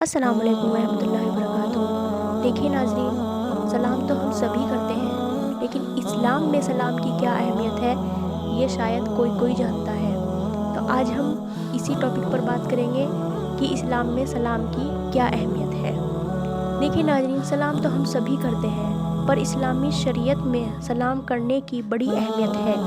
अस्सलाम वालेकुम रहमतुल्लाहि वबरकातुहू। देखिए नाज़रीन, सलाम तो हम सभी करते हैं, लेकिन इस्लाम में सलाम की क्या अहमियत है ये शायद कोई जानता है। तो आज हम इसी टॉपिक पर बात करेंगे कि इस्लाम में सलाम की क्या अहमियत है। देखिए नाज़रीन, सलाम तो हम सभी करते हैं, पर इस्लामी शरीयत में सलाम करने की बड़ी अहमियत है।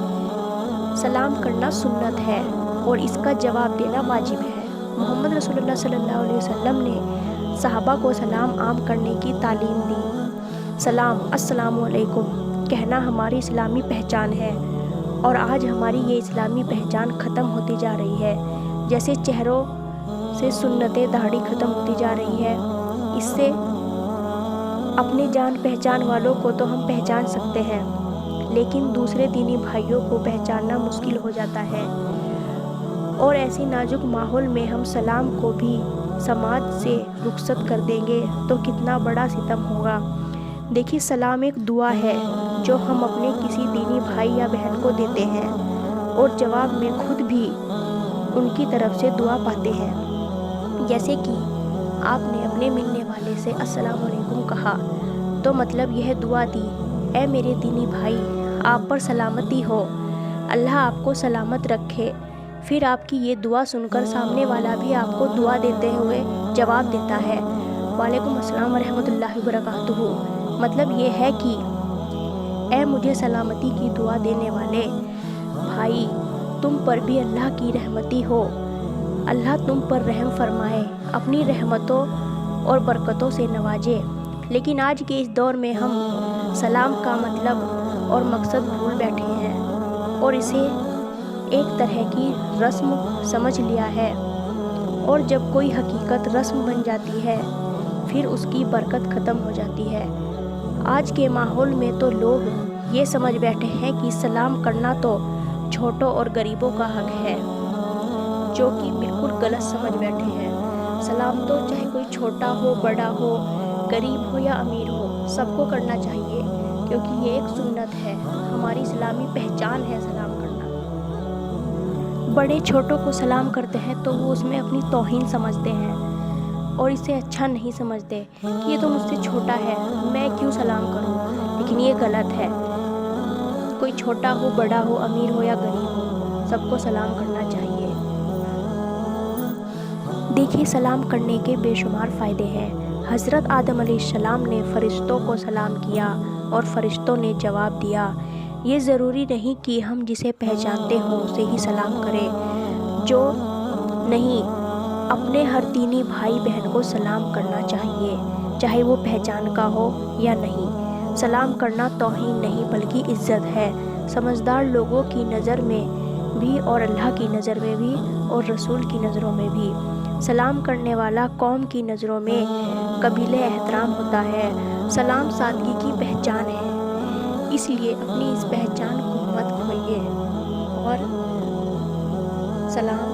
सलाम करना सुन्नत है और इसका जवाब देना वाजिब है। मोहम्मद रसूलुल्लाह सल्लल्लाहु अलैहि वसल्लम ने सहाबा को सलाम आम करने की तालीम दी। सलाम, अस्सलामु अलैकुम कहना हमारी इस्लामी पहचान है, और आज हमारी ये इस्लामी पहचान ख़त्म होती जा रही है। जैसे चेहरों से सुन्नतें दाढ़ी ख़त्म होती जा रही है, इससे अपने जान पहचान वालों को तो हम पहचान सकते हैं, लेकिन दूसरे दीनी भाइयों को पहचानना मुश्किल हो जाता है। और ऐसी नाजुक माहौल में हम सलाम को भी समाज से रुखसत कर देंगे तो कितना बड़ा सितम होगा। देखिए, सलाम एक दुआ है जो हम अपने किसी दीनी भाई या बहन को देते हैं, और जवाब में खुद भी उनकी तरफ से दुआ पाते हैं। जैसे कि आपने अपने मिलने वाले से अस्सलाम वालेकुम कहा, तो मतलब यह दुआ दी, ऐ मेरे दीनी भाई, आप पर सलामती हो, अल्लाह आपको सलामत रखे। फिर आपकी ये दुआ सुनकर सामने वाला भी आपको दुआ देते हुए जवाब देता है, वालेकुम अस्सलाम रहमतुल्लाहि वबरकातुहू। मतलब ये है कि ऐ मुझे सलामती की दुआ देने वाले भाई, तुम पर भी अल्लाह की रहमती हो, अल्लाह तुम पर रहम फरमाए, अपनी रहमतों और बरकतों से नवाजे। लेकिन आज के इस दौर में हम सलाम का मतलब और मकसद भूल बैठे हैं और इसे एक तरह की रस्म समझ लिया है, और जब कोई हकीकत रस्म बन जाती है फिर उसकी बरकत ख़त्म हो जाती है। आज के माहौल में तो लोग ये समझ बैठे हैं कि सलाम करना तो छोटों और गरीबों का हक है, जो कि बिल्कुल गलत समझ बैठे हैं। सलाम तो चाहे कोई छोटा हो, बड़ा हो, गरीब हो या अमीर हो, सबको करना चाहिए, क्योंकि ये एक सुन्नत है, हमारी इस्लामी पहचान है सलाम करना। बड़े छोटों को सलाम करते हैं तो वो उसमें अपनी तौहीन समझते हैं और इसे अच्छा नहीं समझते कि ये तो मुझसे छोटा है, मैं क्यों सलाम करूं। लेकिन ये गलत है। कोई छोटा हो, बड़ा हो, अमीर हो या गरीब हो, सबको सलाम करना चाहिए। देखिए, सलाम करने के बेशुमार फ़ायदे हैं। हज़रत आदम अलैहिस्सलाम ने फ़रिश्तों को सलाम किया और फ़रिश्तों ने जवाब दिया। ये ज़रूरी नहीं कि हम जिसे पहचानते हों उसे ही सलाम करें। जो नहीं, अपने हर दीनी भाई बहन को सलाम करना चाहिए, चाहे वो पहचान का हो या नहीं। सलाम करना तौहीन नहीं बल्कि इज़्ज़त है। समझदार लोगों की नज़र में भी और अल्लाह की नज़र में भी और रसूल की नज़रों में भी सलाम करने वाला कौम की नज़रों में कबीले एहतराम होता है। सलाम सादगी की पहचान है, इसलिए अपनी इस पहचान को मत खोइए और सलाम